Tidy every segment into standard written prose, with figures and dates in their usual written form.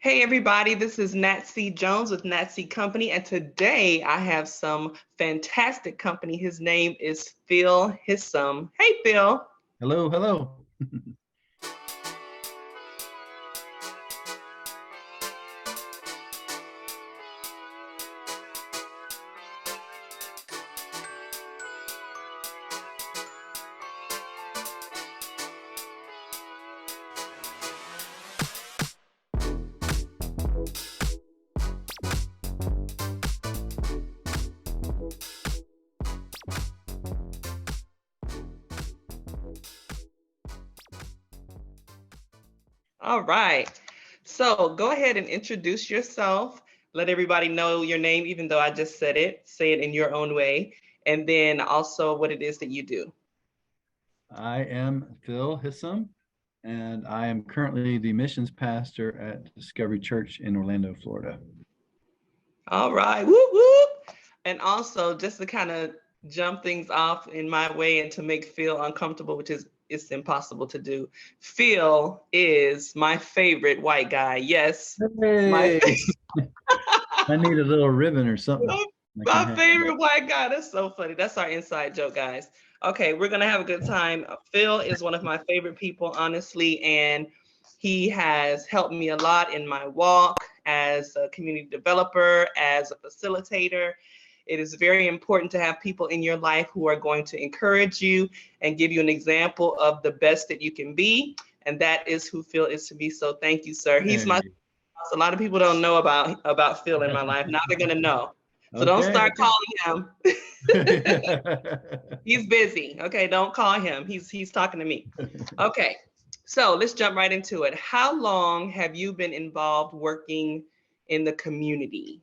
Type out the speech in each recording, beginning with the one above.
Hey everybody, this is Nat C Jones with Nat C Company, and today I have some fantastic company. His name is Phil Hissom. Hey Phil. Hello, hello. All right. So go ahead and introduce yourself. Let everybody know your name, even though I just said it. Say it in your own way. And then also what it is that you do. I am Phil Hissom, and I am currently the missions pastor at Discovery Church in Orlando, Florida. All right. Whoop, whoop. And also, just to kind of jump things off in my way and to make Phil uncomfortable, which is it's impossible to do. Phil is my favorite white guy. Yes, my Hey, I need a little ribbon or something I can my have. favorite white guy. That's so funny. That's our inside joke, guys. Okay, we're gonna have a good time. Phil is one of my favorite people, honestly, and he has helped me a lot in my walk as a community developer, as a facilitator. It is very important to have people in your life who are going to encourage you and give you an example of the best that you can be. And that is who Phil is to me. So thank you, sir. He's my Hey. a lot of people don't know about Phil in my life. Now they're gonna know. So don't Okay, start calling him. okay. He's busy. Okay, don't call him. He's talking to me. Okay. So let's jump right into it. How long have you been involved working in the community,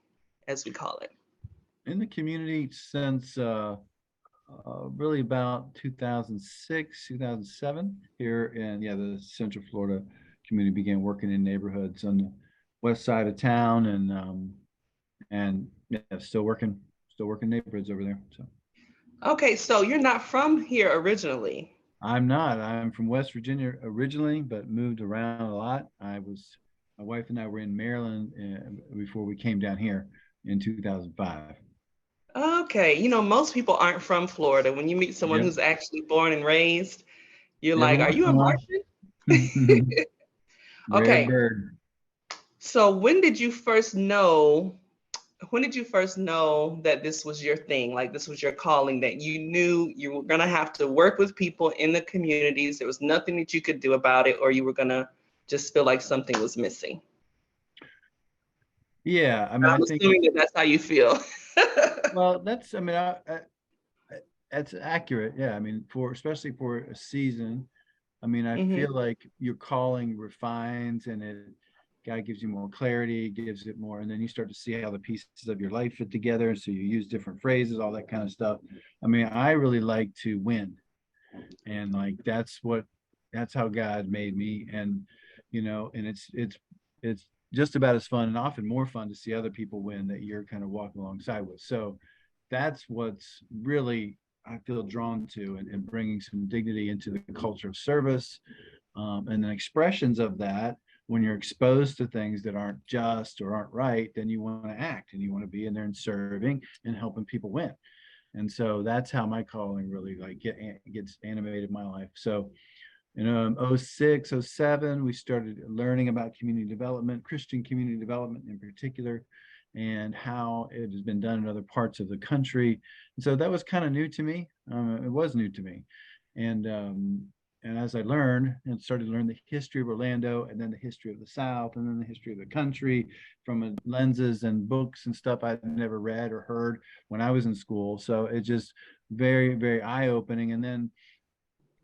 as we call it? In the community since really about 2006, 2007 here in the Central Florida community. Began working in neighborhoods on the west side of town and yeah, still working neighborhoods over there. So Okay, so you're not from here originally. I'm not. I'm from West Virginia originally, but moved around a lot. My wife and I were in Maryland before we came down here in 2005. Okay, most people aren't from Florida. When you meet someone Yep. who's actually born and raised, you're Every like, "Are once you in a a while. Martian?" Rare Okay, bird. so when did you first know that this was your thing, like this was your calling, that you knew you were going to have to work with people in the communities, there was nothing that you could do about it, or you were going to just feel like something was missing? Yeah, I mean, I I'm think assuming that that's how you feel. well, that's accurate. Yeah, I mean, for especially for a season, I mean, I Hmm. feel like your calling refines and God gives you more clarity, gives it more, and then you start to see how the pieces of your life fit together. So you use different phrases, all that kind of stuff. I mean, I really like to win, and like that's how God made me, and and it's just about as fun and often more fun to see other people win that you're kind of walking alongside with. So that's what's really I feel drawn to, and bringing some dignity into the culture of service, and then expressions of that. When you're exposed to things that aren't just or aren't right, then you want to act and you want to be in there and serving and helping people win. And so that's how my calling really gets animated in my life. So in 06, 07, we started learning about community development, Christian community development in particular, and how it has been done in other parts of the country. And so that was kind of new to me. It was new to me. And as I learned and started to learn the history of Orlando, and then the history of the South, and then the history of the country from lenses and books and stuff I'd never read or heard when I was in school. So it's just very, very eye-opening. And then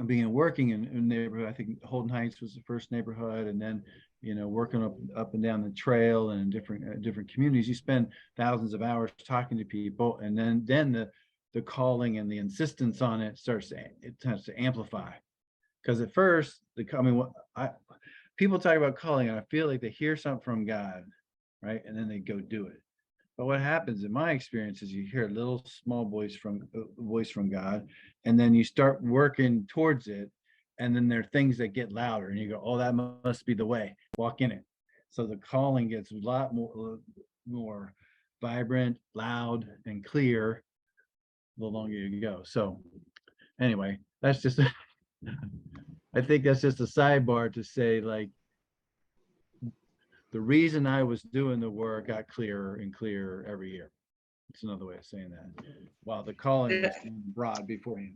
being working in neighborhood, I think Holden Heights was the first neighborhood, and then working up and down the trail and in different communities, you spend thousands of hours talking to people, and then the calling and the insistence on it starts to amplify. Because at first, I mean, people talk about calling, and I feel like they hear something from God, right, and then they go do it. But what happens in my experience is you hear a little small voice from God, and then you start working towards it, and then there are things that get louder, and you go, "Oh, that must be the way. Walk in it." So the calling gets a lot more vibrant, loud, and clear the longer you go. So anyway, that's just I think that's just a sidebar to say, like, the reason I was doing the work got clearer and clearer every year. It's another way of saying that. While the calling was broad beforehand.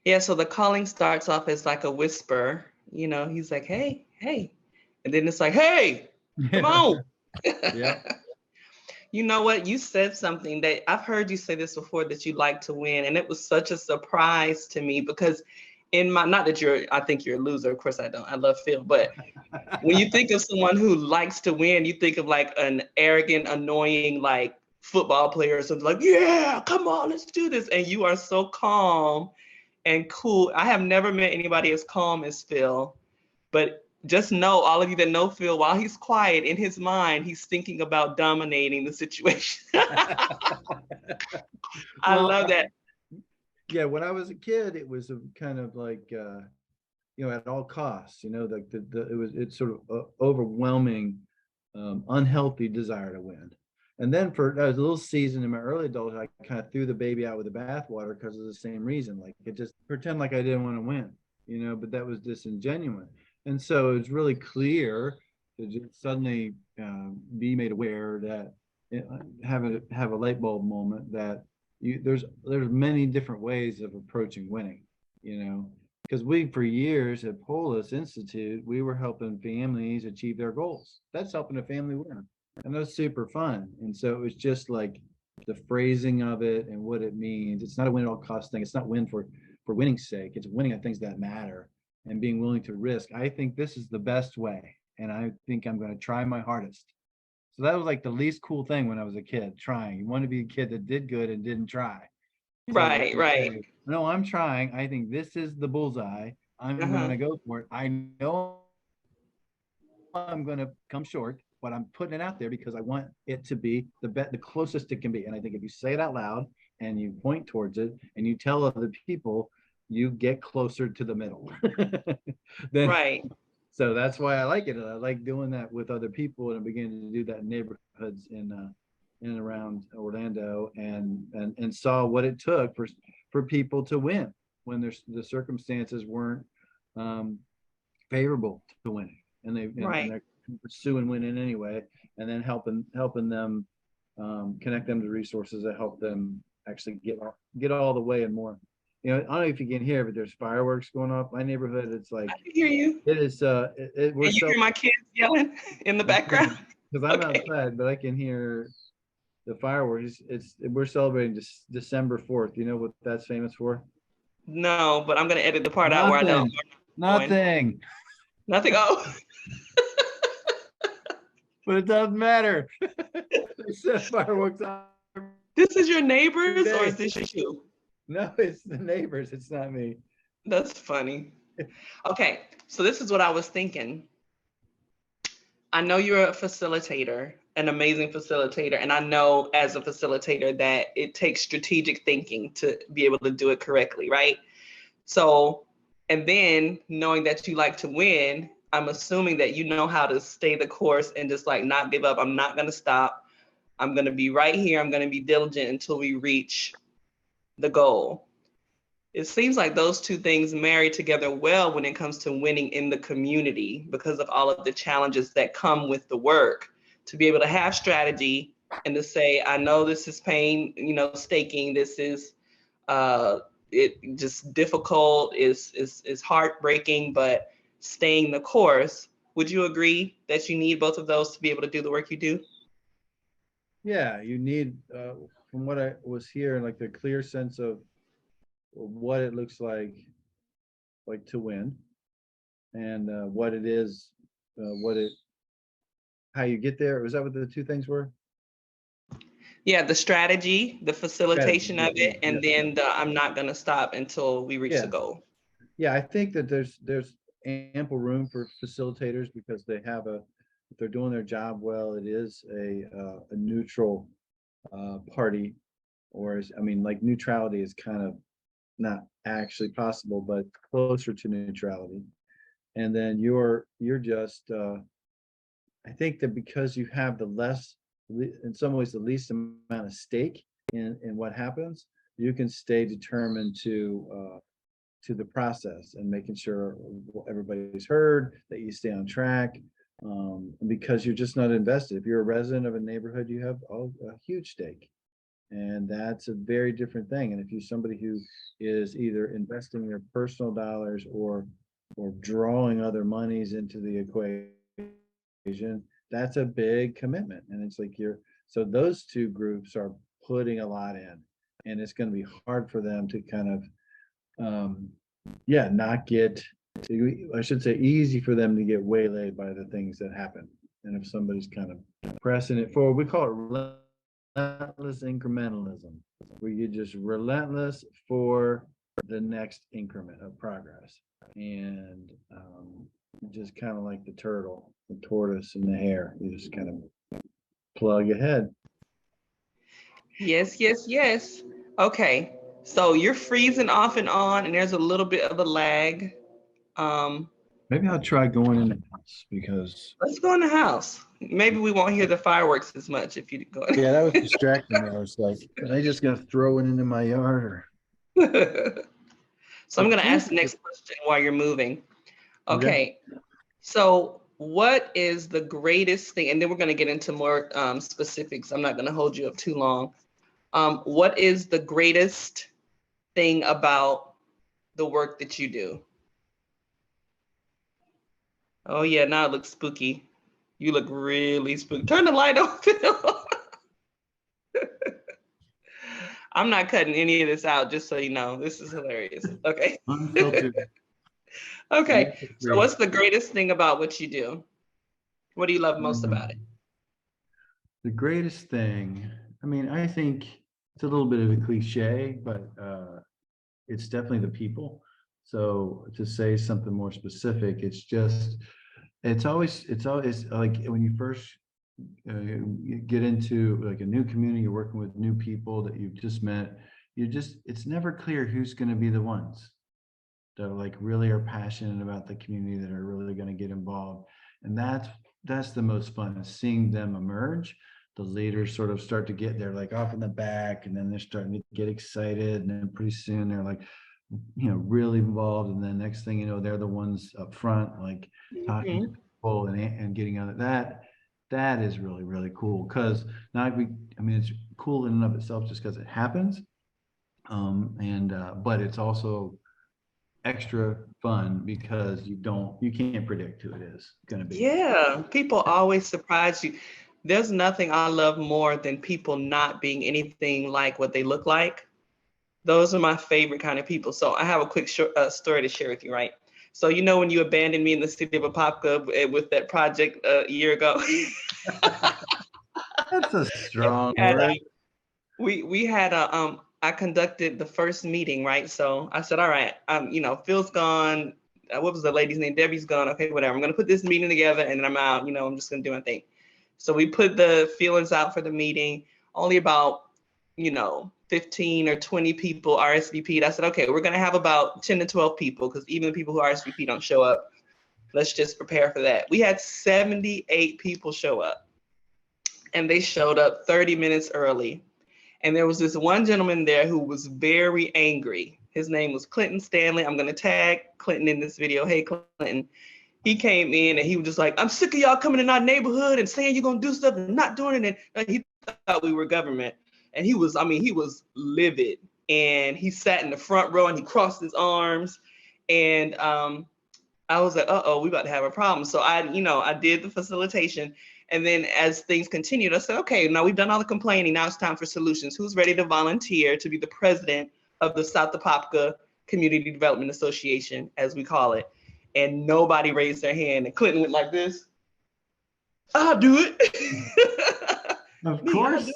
Yeah, so the calling starts off as like a whisper, he's like, hey, hey. And then it's like, hey, come Yeah. on. Yeah. You know what? You said something that I've heard you say this before, that you like to win. And it was such a surprise to me because not that I think you're a loser. Of course I don't. I love Phil. But when you think of someone who likes to win, you think of like an arrogant, annoying, like football player or something, like, yeah, come on, let's do this. And you are so calm and cool. I have never met anybody as calm as Phil, but just know, all of you that know Phil, while he's quiet, in his mind, he's thinking about dominating the situation. I love that. Yeah, when I was a kid, it was a kind of like, at all costs, like it's sort of overwhelming, unhealthy desire to win. And then for a little season in my early adulthood, I kind of threw the baby out with the bathwater because of the same reason. Like, it just pretend like I didn't want to win, but that was disingenuous. And so it's really clear to just suddenly be made aware that, have a light bulb moment that there's many different ways of approaching winning, because we, for years at Polis Institute, we were helping families achieve their goals. That's helping a family win. And that's super fun. And so it was just like the phrasing of it and what it means. It's not a win at all cost thing. It's not win for winning's sake. It's winning at things that matter and being willing to risk. I think this is the best way. And I think I'm going to try my hardest. So that was like the least cool thing when I was a kid, trying. You want to be a kid that did good and didn't try. Right, right. Say, no, I'm trying. I think this is the bullseye. I'm going to go for it. I know I'm going to come short, but I'm putting it out there because I want it to be the closest it can be. And I think if you say it out loud and you point towards it and you tell other people, you get closer to the middle. Right. So that's why I like it. I like doing that with other people, and I'm beginning to do that in neighborhoods in and around Orlando, and saw what it took for people to win when the circumstances weren't favorable to winning, and they're pursuing winning anyway, and then helping them connect them to resources that help them actually get all the way and more. I don't know if you can hear, but there's fireworks going off. My neighborhood, it's like, I can hear you. it is. We're you hear my kids yelling in the background? Because I'm outside, but I can hear the fireworks. We're celebrating December 4th. You know what that's famous for? No, but I'm gonna edit the part out where I don't. Nothing. Nothing. Oh. But it doesn't matter. They set fireworks off. This is your neighbors, or is this you? No, it's the neighbors. It's not me. That's funny. Okay, so this is what I was thinking. I know you're a facilitator, an amazing facilitator, and I know as a facilitator that it takes strategic thinking to be able to do it correctly, right? So, and then knowing that you like to win, I'm assuming that you know how to stay the course and just like not give up. I'm not going to stop. I'm going to be right here. I'm going to be diligent until we reach the goal. It seems like those two things marry together well when it comes to winning in the community because of all of the challenges that come with the work. To be able to have strategy and to say, I know this is pain, staking, this is it just difficult, is heartbreaking, but staying the course. Would you agree that you need both of those to be able to do the work you do? Yeah, you need, from what I was hearing, like the clear sense of what it looks like to win, and what it is, how you get there. Was that what the two things were? Yeah, the strategy, the facilitation of it, and then I'm not going to stop until we reach the goal. Yeah, I think that there's ample room for facilitators because if they're doing their job well, it is a neutral party, like neutrality is kind of not actually possible, but closer to neutrality. And then you're just I think that because you have in some ways, the least amount of stake in what happens, you can stay determined to the process and making sure everybody's heard, that you stay on track, because you're just not invested. If you're a resident of a neighborhood, you have a huge stake, and that's a very different thing. And if you're somebody who is either investing your personal dollars or drawing other monies into the equation, that's a big commitment. And it's like so those two groups are putting a lot in, and it's going to be hard for them to kind of not get, I should say, easy for them to get waylaid by the things that happen. And if somebody's kind of pressing it forward, we call it relentless incrementalism, where you're just relentless for the next increment of progress. And just kind of like the turtle, the tortoise, and the hare, you just kind of plug ahead. Yes, yes, yes. Okay, so you're freezing off and on, and there's a little bit of a lag. Maybe I'll try going in the house, because Let's go in the house. Maybe we won't hear the fireworks as much if you go. yeah, that was distracting me. I was like, are they just gonna throw it into my yard? So I'm going to ask the next question while you're moving. Okay. So what is the greatest thing? And then we're going to get into more specifics. I'm not going to hold you up too long. What is the greatest thing about the work that you do? Oh yeah, now it looks spooky. You look really spooky. Turn the light on, Phil. I'm not cutting any of this out, just so you know. This is hilarious. Okay. Okay. So what's the greatest thing about what you do? What do you love most about it? The greatest thing, I mean, I think it's a little bit of a cliche, but it's definitely the people. So to say something more specific, it's always like when you first you get into like a new community, you're working with new people that you've just met, it's never clear who's going to be the ones that like really are passionate about the community, that are really going to get involved. And that's the most fun, is seeing them emerge. The leaders sort of start to get there, like off in the back, and then they're starting to get excited, and then pretty soon they're like, really involved. And then next thing you know, they're the ones up front, like talking to people and getting out of that. That is really, really cool, because it's cool in and of itself just because it happens. But it's also extra fun because you can't predict who it is going to be. Yeah, people always surprise you. There's nothing I love more than people not being anything like what they look like. Those are my favorite kind of people. So I have a quick story to share with you, right? So when you abandoned me in the city of Apopka with that project a year ago. That's a strong word. We had I conducted the first meeting, right? So I said, all right, Phil's gone. What was the lady's name? Debbie's gone. Okay, whatever. I'm going to put this meeting together and then I'm out. I'm just going to do my thing. So we put the feelers out for the meeting. Only about, 15 or 20 people RSVP'd. I said, okay, we're going to have about 10 to 12 people, because even the people who RSVP don't show up. Let's just prepare for that. We had 78 people show up, and they showed up 30 minutes early. And there was this one gentleman there who was very angry. His name was Clinton Stanley. I'm going to tag Clinton in this video. Hey, Clinton. He came in and he was just like, I'm sick of y'all coming in our neighborhood and saying you're going to do stuff and not doing it. And he thought we were government. And he was livid. And he sat in the front row and he crossed his arms. And I was like, we about to have a problem. So I did the facilitation. And then as things continued, I said, okay, now we've done all the complaining. Now it's time for solutions. Who's ready to volunteer to be the president of the South Apopka Community Development Association, as we call it? And nobody raised their hand. And Clinton went like this. I'll do it. Of course.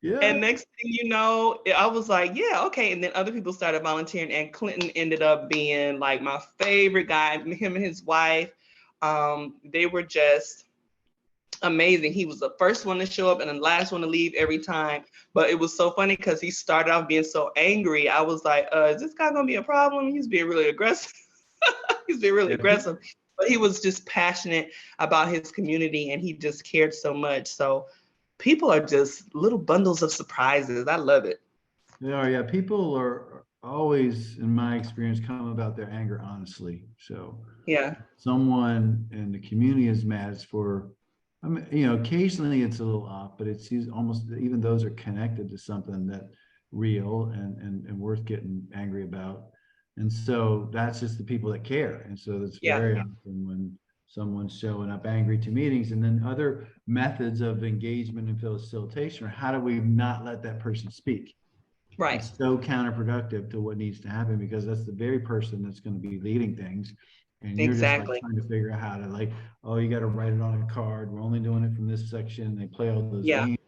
Yeah. And next thing you know, I was like, yeah, okay. And then other people started volunteering, and Clinton ended up being like my favorite guy. Him and his wife, they were just amazing. He was the first one to show up and the last one to leave every time. But it was so funny because he started off being so angry. I was like, is this guy gonna be a problem? He's being really aggressive. Aggressive. but he was just passionate about his community, and he just cared so much. So people are just little bundles of surprises. I love it. Yeah, people are always, in my experience, come about their anger honestly. So Yeah, someone in the community is mad, it's for, I mean, occasionally it's a little off, but it's almost, even those are connected to something that real and worth getting angry about. And so that's just the people that care. And so that's yeah, very often when someone's showing up angry to meetings. And then other methods of engagement and facilitation are, how do we not let that person speak? right, It's so counterproductive to what needs to happen, because that's the very person that's going to be leading things. And you're just like exactly. trying to figure out how to, like, oh, you got to write it on a card. We're only doing it from this section. They play all those Yeah, games.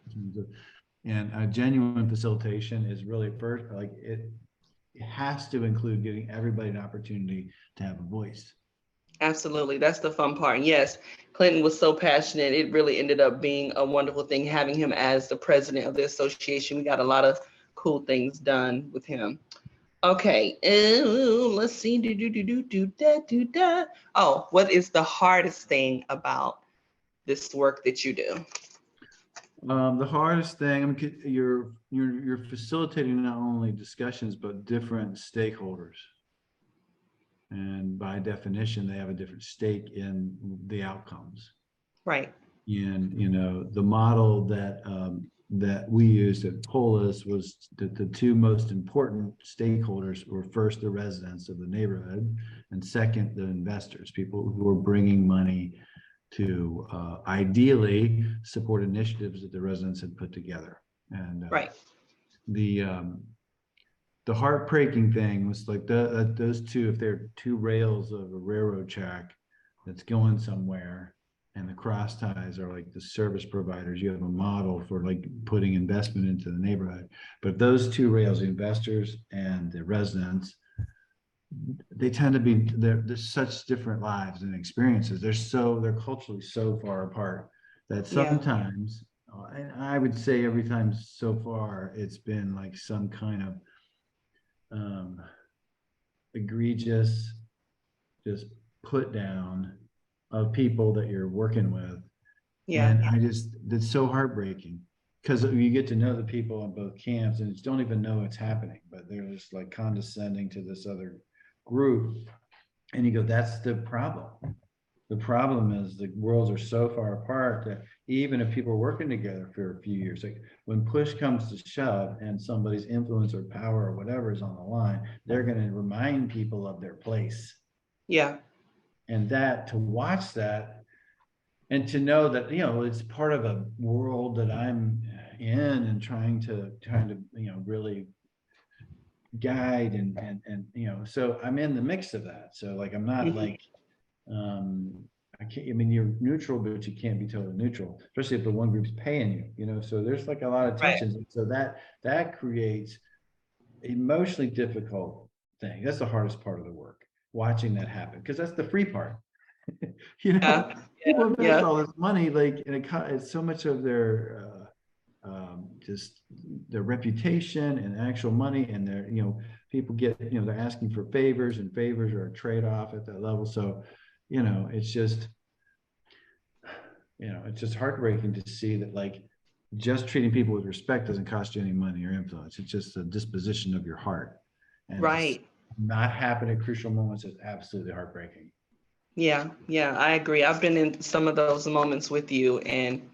And a genuine facilitation is really, first, like, it has to include giving everybody an opportunity to have a voice. absolutely. That's the fun part. And yes, Clinton was so passionate. It really ended up being a wonderful thing having him as the president of the association. We got a lot of cool things done with him. Okay, let's see. Oh, what is the hardest thing about this work that you do? The hardest thing, I mean, you're facilitating not only discussions but different stakeholders, and by definition, they have a different stake in the outcomes. Right. And the model that we used at Polis was that the two most important stakeholders were, first, the residents of the neighborhood, and second, the investors, people who were bringing money to ideally support initiatives that the residents had put together. And Right. The heartbreaking thing was, like, those two, if they're two rails of a railroad track that's going somewhere, and the cross ties are like the service providers, you have a model for, like, putting investment into the neighborhood. But if those two rails, the investors and the residents, they tend to be, there's such different lives and experiences. They're culturally so far apart that Yeah. sometimes, and I would say every time so far, it's been like some kind of egregious just put down of people that you're working with. Yeah. And it's so heartbreaking, because you get to know the people in both camps and you don't even know what's happening, but they're just like condescending to this other group. And you go, that's the problem. The problem is the worlds are so far apart that even if people are working together for a few years, like, when push comes to shove and somebody's influence or power or whatever is on the line, they're going to remind people of their place. Yeah. And that, to watch that, and to know that, it's part of a world that I'm in, and trying to really guide and so I'm in the mix of that. So, like, I'm not Mhm. like, I can't, I mean, you're neutral, but you can't be totally neutral, especially if the one group's paying you, so there's like a lot of Right. tensions. So that creates emotionally difficult thing. That's the hardest part of the work, watching that happen, because that's the free part. Yeah. People invest Yeah. all this money, like, and it's so much of their just their reputation and actual money, and their, people get, they're asking for favors, and favors are a trade-off at that level. So, it's just, it's just heartbreaking to see that, like, just treating people with respect doesn't cost you any money or influence. It's just a disposition of your heart, and Right. not happen at crucial moments is absolutely heartbreaking. Yeah. Yeah. I agree. I've been in some of those moments with you, and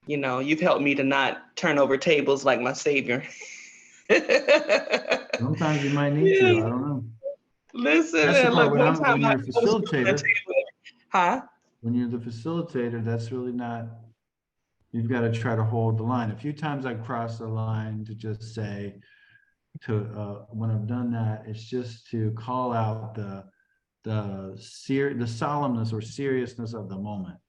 you've helped me to not turn over tables like my savior. Sometimes you might need to. I don't know. Listen, That's the part, look, one when time I you're a was on the facilitator. table. Huh? When you're the facilitator, that's really not. You've got to try to hold the line. A few times I crossed the line to just say, when I've done that, it's just to call out the solemnness or seriousness of the moment.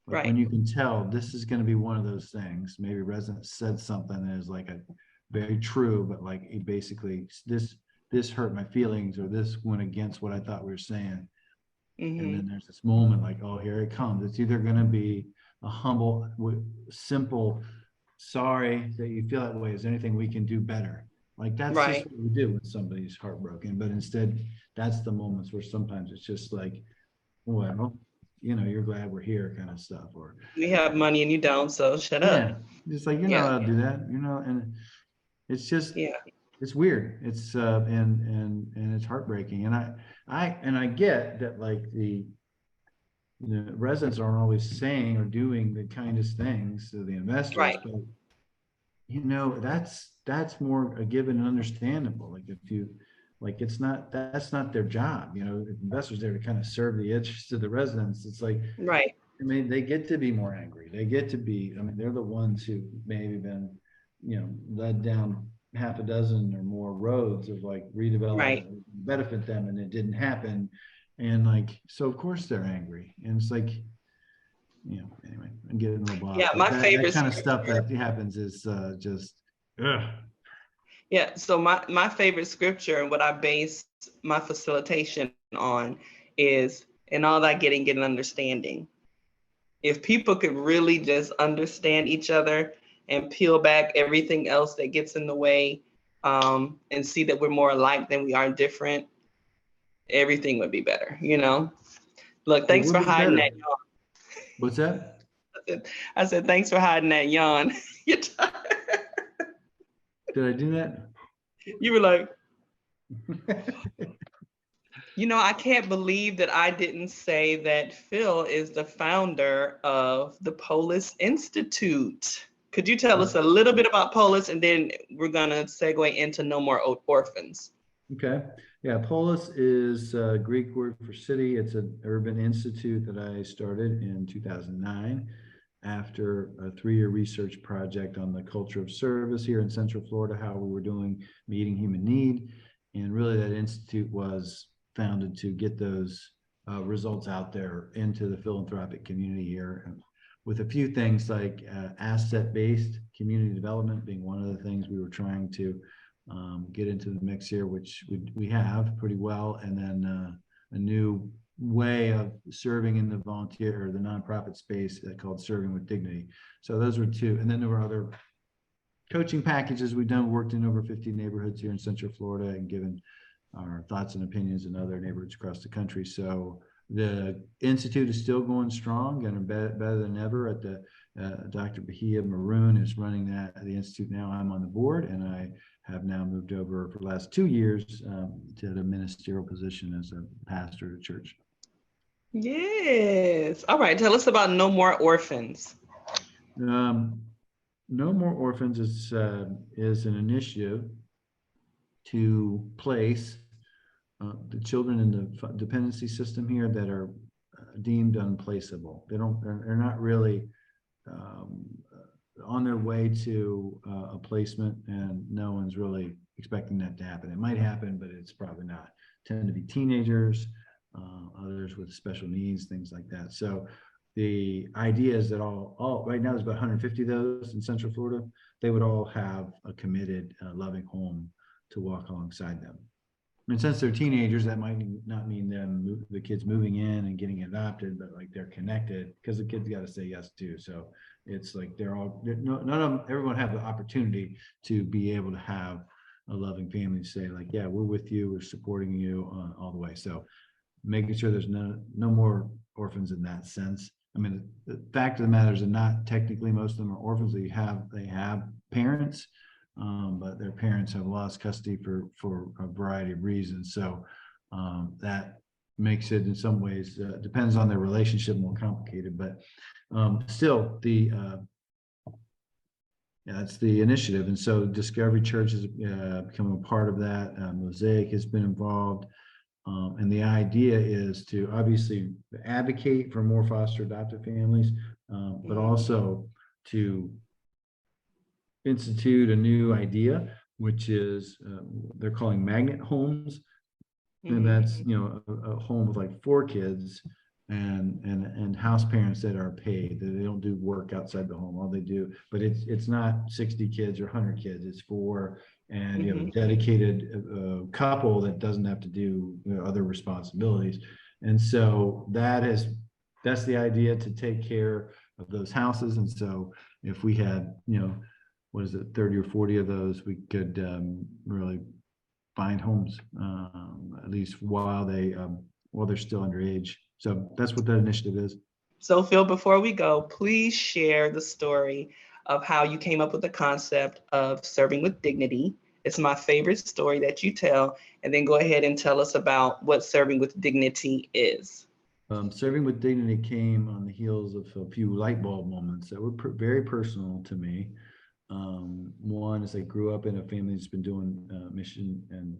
Like, Right. when you can tell this is going to be one of those things. Maybe a resident said something that is like a very true, but like, it basically, this hurt my feelings, or this went against what I thought we were saying. And then Mm-hmm. there's this moment, like, oh, here it comes. It's either going to be a humble, simple, sorry that you feel that way. Is there anything we can do better? Like, that's just Right. what we do when somebody's heartbroken. But instead, that's the moments where sometimes it's just like, well, you're glad we're here kind of stuff. Or, We have money and you don't, so shut up. yeah, just like, you're not Yeah. allowed to do that, and it's just, Yeah. it's weird. It's and it's heartbreaking. And I get that, like, the residents aren't always saying or doing the kindest things to the investors, Right. but that's more a given and understandable. Like, if you, like, that's not their job. Investors there to kind of serve the interests of the residents. It's like, Right. I mean, they get to be more angry. They get to be, I mean, they're the ones who maybe been, led down half a dozen or more roads of, like, redevelopment Right. that would benefit them, and it didn't happen. And, like, so of course they're angry. And it's like, anyway, I'm getting a little off, Yeah. but My that favorite kind of stuff scripture. that happens is just, ugh. Yeah. So my favorite scripture and what I base my facilitation on is, in all that getting, get an understanding. If people could really just understand each other and peel back everything else that gets in the way, and see that we're more alike than we are different, everything would be better. Look, It thanks would for be hiding that better. yawn. What's that? I said, thanks for hiding that yawn. Did I do that? You were like, I can't believe that I didn't say that Phil is the founder of the Polis Institute. Could you tell us a little bit about Polis, and then we're going to segue into No More Orphans? Okay. Yeah, Polis is a Greek word for city. It's an urban institute that I started in 2009 after a 3-year research project on the culture of service here in Central Florida, how we were doing meeting human need. And really, that institute was founded to get those results out there into the philanthropic community here, and with a few things like asset-based community development being one of the things we were trying to get into the mix here, which we have pretty well. And then a new way of serving in the volunteer or the nonprofit space called Serving with Dignity. So those were two. And then there were other coaching packages we've done, worked in over 50 neighborhoods here in Central Florida and given our thoughts and opinions in other neighborhoods across the country. So the Institute is still going strong and better than ever. At the Dr. Bahia Maroon is running the Institute now. I'm on the board, and I have now moved over for the last 2 years to the ministerial position as a pastor at a church. Yes. All right. Tell us about No More Orphans. No More Orphans is an initiative to place the children in the dependency system here that are deemed unplaceable. They're not really on their way to a placement, and no one's really expecting that to happen. It might happen, but it's probably not. Tend to be teenagers, others with special needs, things like that. So the idea is that all right now there's about 150 of those in Central Florida. They would all have a committed, loving home to walk alongside them. And since they're teenagers, that might not mean the kids moving in and getting adopted, but like they're connected, because the kids got to say yes too. So it's like none of them, everyone have the opportunity to be able to have a loving family to say, like, yeah, we're with you, we're supporting you all the way. So making sure there's no more orphans in that sense. I mean, the fact of the matter is that not technically most of them are orphans. They have parents, but their parents have lost custody for a variety of reasons. So that makes it in some ways, depends on their relationship, more complicated. But still, that's the initiative. And so Discovery Church has become a part of that. Mosaic has been involved. And the idea is to obviously advocate for more foster adoptive families, but also to institute a new idea, which is they're calling magnet homes. And that's, a home with like 4 kids and house parents that are paid, that they don't do work outside the home. All they do, but it's not 60 kids or 100 kids, it's 4. And you have a dedicated couple that doesn't have to do other responsibilities. And so that's the idea, to take care of those houses. And so if we had, what is it, 30 or 40 of those, we could really find homes, at least while they're still underage, So that's what that initiative is. So Phil, before we go, please share the story of how you came up with the concept of serving with dignity. It's my favorite story that you tell, and then go ahead and tell us about what serving with dignity is. Serving with dignity came on the heels of a few light bulb moments that were very personal to me. One is I grew up in a family that's been doing mission and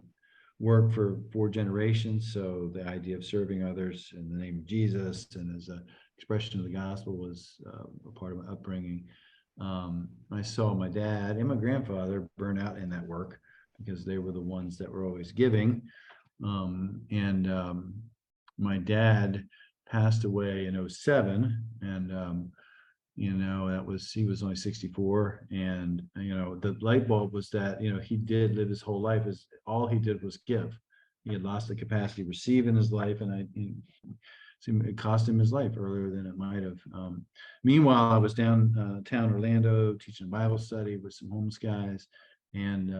work for 4 generations. So the idea of serving others in the name of Jesus and as an expression of the gospel was a part of my upbringing. I saw my dad and my grandfather burn out in that work because they were the ones that were always giving. My dad passed away in 07, and he was only 64, and the light bulb was that he did live his whole life as all he did was give. He had lost the capacity to receive in his life, and it cost him his life earlier than it might have. Meanwhile, I was downtown Orlando teaching Bible study with some homeless guys, and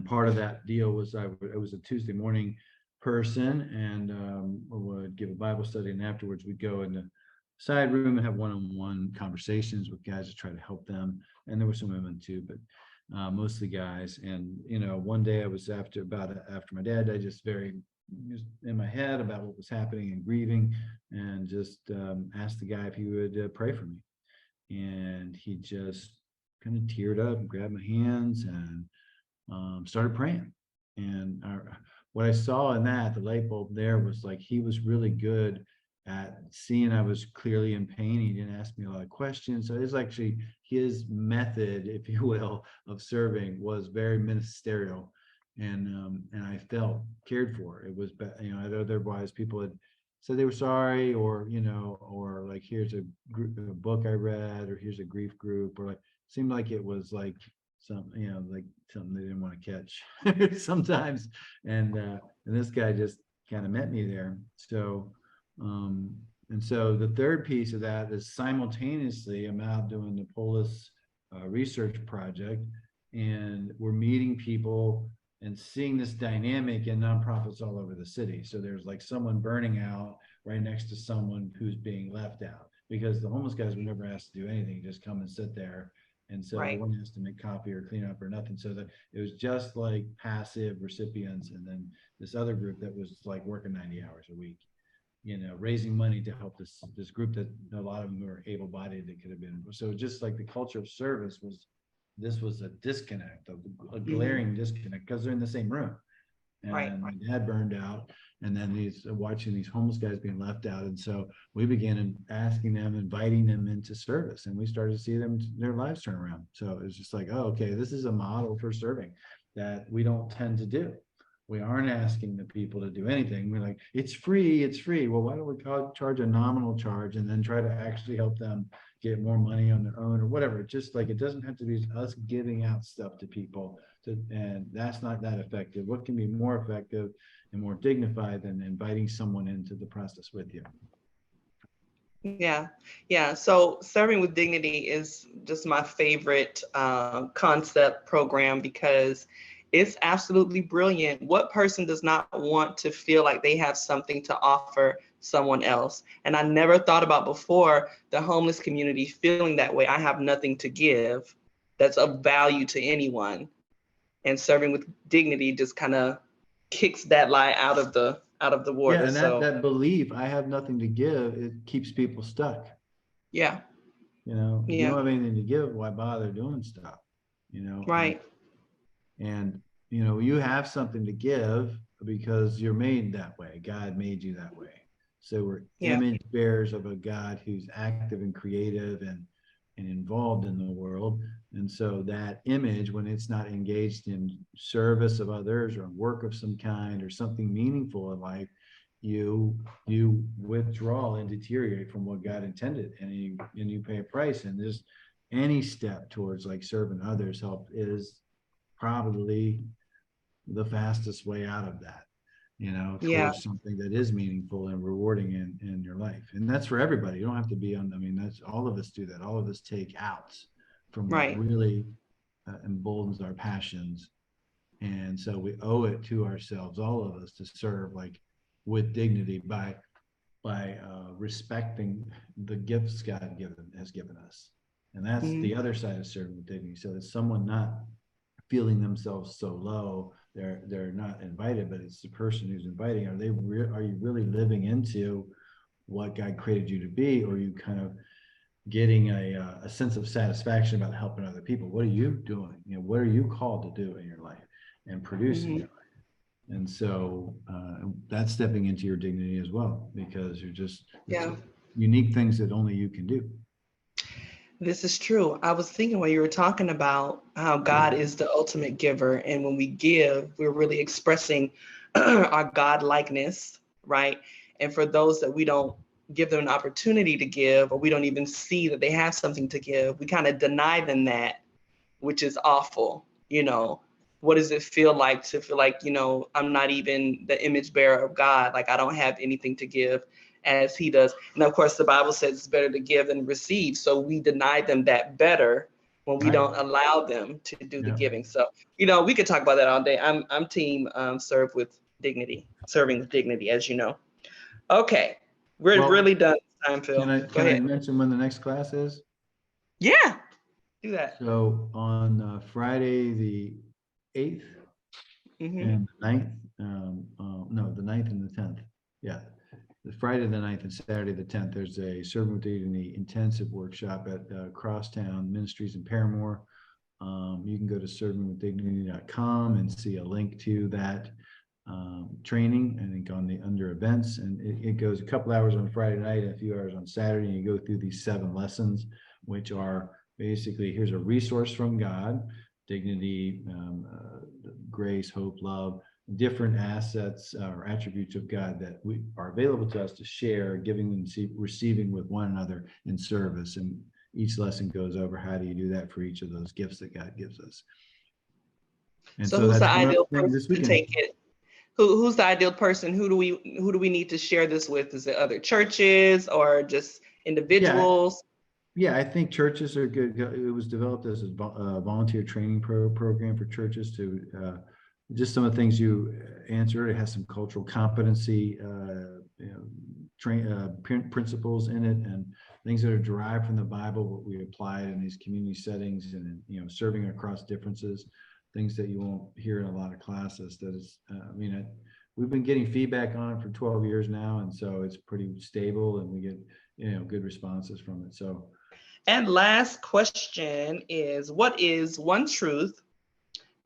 part of that deal was I was a Tuesday morning person, and would give a Bible study, and afterwards we'd go in the side room and have one-on-one conversations with guys to try to help them. And there were some women too, but mostly guys. And one day I was after my dad, I just in my head about what was happening and grieving, and just asked the guy if he would pray for me. And he just kind of teared up and grabbed my hands and started praying. And what I saw in the light bulb there was like, he was really good at seeing I was clearly in pain. He didn't ask me a lot of questions. So it's actually his method, if you will, of serving was very ministerial. And I felt cared for. It was, otherwise people had said they were sorry, or like, here's a book I read, or here's a grief group, or like, seemed like it was like like something they didn't want to catch sometimes. And this guy just kind of met me there. So and so the third piece of that is simultaneously I'm out doing the Polis research project, and we're meeting people and seeing this dynamic in nonprofits all over the city. So there's like someone burning out right next to someone who's being left out, because the homeless guys were never asked to do anything, just come and sit there. And so Right. they weren't asked to make coffee or clean up or nothing. So that it was just like passive recipients. And then this other group that was like working 90 hours a week, raising money to help this group that a lot of them were able-bodied that could have been. So just like the culture of service was a disconnect, a glaring disconnect, because they're in the same room. And Right. my dad burned out, and then he's watching these homeless guys being left out. And so we began asking them, inviting them into service, and we started to see their lives turn around. So it's just like, oh, okay, this is a model for serving that we don't tend to do. We aren't asking the people to do anything. We're like, it's free. Well, why don't we charge a nominal charge and then try to actually help them get more money on their own or whatever? Just like, it doesn't have to be us giving out stuff to people, and that's not that effective. What can be more effective and more dignified than inviting someone into the process with you? Yeah. So serving with dignity is just my favorite concept program, because it's absolutely brilliant. What person does not want to feel like they have something to offer someone else? And I never thought about before the homeless community feeling that way. I have nothing to give that's of value to anyone. And serving with dignity just kind of kicks that lie out of the water. Yeah, and that belief, I have nothing to give, it keeps people stuck. Yeah. If you don't have anything to give, why bother doing stuff? Right. And you have something to give because you're made that way. God made you that way. So we're image bearers of a God who's active and creative and involved in the world. And so that image, when it's not engaged in service of others or work of some kind or something meaningful in life, you withdraw and deteriorate from what God intended, and you pay a price. And there's any step towards like serving others help is probably the fastest way out of that, towards something that is meaningful and rewarding in your life. And that's for everybody. You don't have to be that's all of us do that. All of us take outs from what really emboldens our passions. And so we owe it to ourselves, all of us, to serve like with dignity by by respecting the gifts God has given us. And that's the other side of serving with dignity. So it's someone not feeling themselves so low, they're not invited, but it's the person who's inviting. Are you really living into what God created you to be, or are you kind of getting a sense of satisfaction about helping other people? What are you doing? What are you called to do in your life and produce in your life? And so that's stepping into your dignity as well, because you're just unique things that only you can do. This is true. I was thinking when you were talking about how God is the ultimate giver, and when we give, we're really expressing our God likeness, right? And for those that we don't give them an opportunity to give, or we don't even see that they have something to give, we kind of deny them that, which is awful. What does it feel like to feel like, I'm not even the image bearer of God? Like, I don't have anything to give as he does. And of course, the Bible says it's better to give than receive. So we deny them that better when we don't allow them to do the giving. So, we could talk about that all day. I'm team serving with dignity, as you know. Okay. We're really done this time, Phil. Can I mention when the next class is? Yeah, do that. So on Friday the 8th and the 9th, no, the 9th and the 10th. Yeah. The Friday the 9th and Saturday the 10th, there's a Serving with Dignity intensive workshop at Crosstown Ministries in Paramore. You can go to servingwithdignity.com and see a link to that training, I think under events, and it goes a couple hours on Friday night and a few hours on Saturday, and you go through these 7 lessons, which are basically, here's a resource from God: dignity, grace, hope, love, different assets or attributes of God that are available to us to share, giving and receiving with one another in service. And each lesson goes over how do you do that for each of those gifts that God gives us. And so who's that's the ideal person this weekend. to take it? Who's the ideal person? Who do we need to share this with? Is it other churches or just individuals? Yeah, I think churches are good. It was developed as a volunteer training program for churches to just some of the things you answered. It has some cultural competency principles in it, and things that are derived from the Bible, what we apply in these community settings, and serving across differences, things that you won't hear in a lot of classes. That is, we've been getting feedback on it for 12 years now, and so it's pretty stable, and we get good responses from it. So. And last question is, what is one truth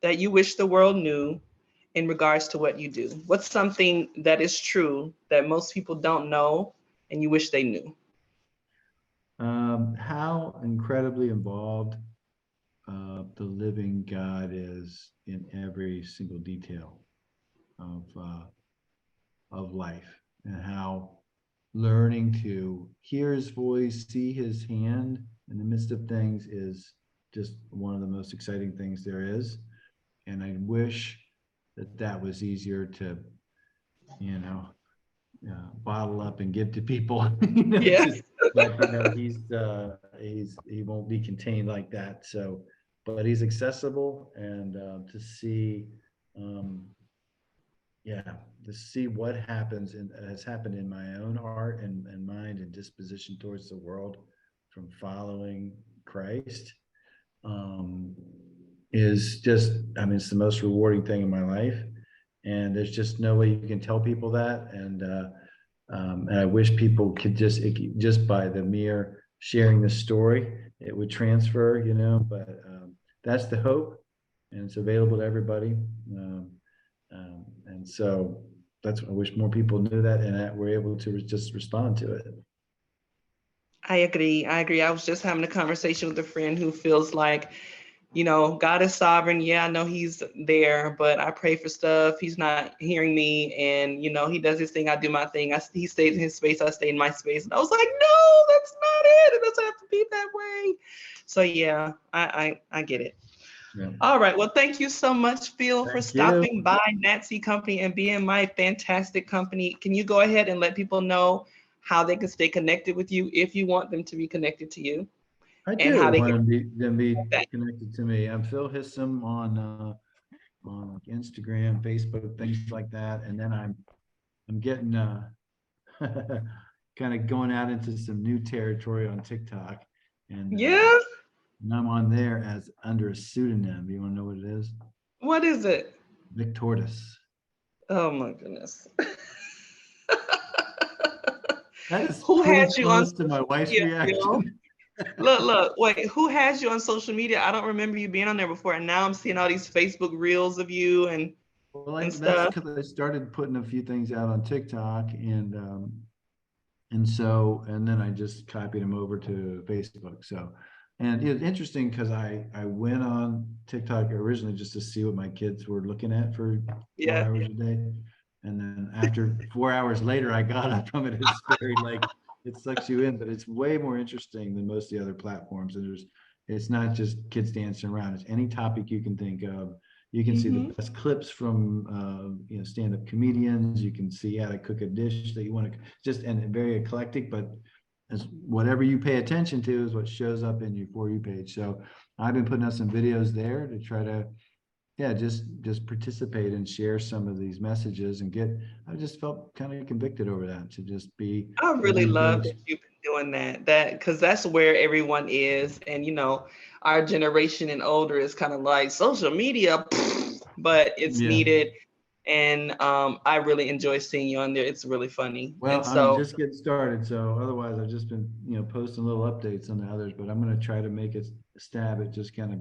that you wish the world knew in regards to what you do? What's something that is true that most people don't know and you wish they knew? How incredibly involved the living God is in every single detail of life, and how learning to hear his voice, see his hand in the midst of things is just one of the most exciting things there is. And I wish that was easier to, bottle up and give to people. Yes. But he won't be contained like that. So, but he's accessible, and to see, to see what happens and has happened in my own heart and mind and disposition towards the world from following Christ is just, it's the most rewarding thing in my life. And there's just no way you can tell people that. And I wish people could just by the mere sharing the story, it would transfer, but that's the hope, and it's available to everybody. And so that's what I wish more people knew that, and that we're able to just respond to it. I agree. I was just having a conversation with a friend who feels like, God is sovereign. Yeah, I know he's there, but I pray for stuff. He's not hearing me. And, he does his thing. I do my thing. He stays in his space. I stay in my space. And I was like, no, that's not it. It doesn't have to be that way. So, yeah, I get it. Yeah. All right. Well, thank you so much, Phil, for stopping by Nat C Company and being my fantastic company. Can you go ahead and let people know how they can stay connected with you if you want them to be connected to you? I do want them to be connected to me. I'm Phil Hissom on Instagram, Facebook, things like that. And then I'm getting kind of going out into some new territory on TikTok, and Yeah. I'm on there as under a pseudonym. You want to know what it is? What is it? Vic Tortoise. Oh my goodness. That is Who pretty has you on close to my social wife's media, Phil? reaction. Look, wait, who has you on social media? I don't remember you being on there before, and now I'm seeing all these Facebook reels of you Well, and that's stuff. because I started putting a few things out on TikTok, and so, and then I just copied them over to Facebook. So, and it was interesting because I went on TikTok originally just to see what my kids were looking at for 4 Yeah. hours a day. And then after 4 hours later, I got up from it. It's very like, it sucks you in, but it's way more interesting than most of the other platforms. And it's not just kids dancing around. It's any topic you can think of. You can see the Hmm. best clips from stand-up comedians. You can see how to cook a dish that you want to just, and very eclectic, but as whatever you pay attention to is what shows up in your For You page. So I've been putting out some videos there to try to, yeah, just participate and share some of these messages and I just felt kind of convicted over that, to just be I as really love engaged. that you've been doing that because that's where everyone is. And, our generation and older is kind of like social media, but it's Yeah. needed. And I really enjoy seeing you on there. It's really funny. Well, And I'm so, just getting started, so otherwise I've just been, posting little updates on the others, but I'm going to try to make a stab at just kind of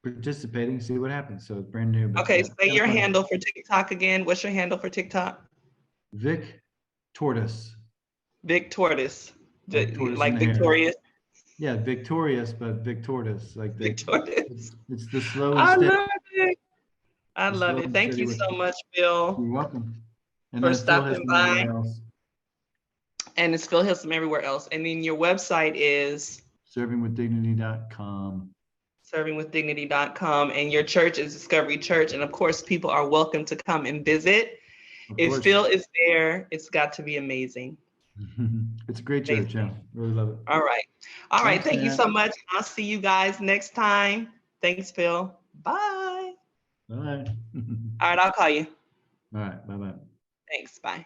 participating, see what happens. So it's brand new, but okay, yeah, say kind of your fun. handle for TikTok again. What's your handle for TikTok? Vic Tortoise, Vic Tortoise, like tortoise in like the hair. Victorious. Yeah, victorious, but Vic Tortoise, like Vic Tortoise. it's the slow and I steady, love it. I the love slow it. and Thank steady you way. so much, Phil, You're welcome. And for then Phil stopping Hissom by. everywhere else. And it's Phil Hissom everywhere else. And then your website is Servingwithdignity.com. servingwithdignity.com. And your church is Discovery Church. And of course, people are welcome to come and visit. Of If course. Phil is there, it's got to be amazing. It's a great church. Amazing. Yeah, really love it. All right. All right. Thanks, Thank you Nat. so much. I'll see you guys next time. Thanks, Phil. Bye. Bye. All right. I'll call you. All right. Bye bye. Thanks. Bye.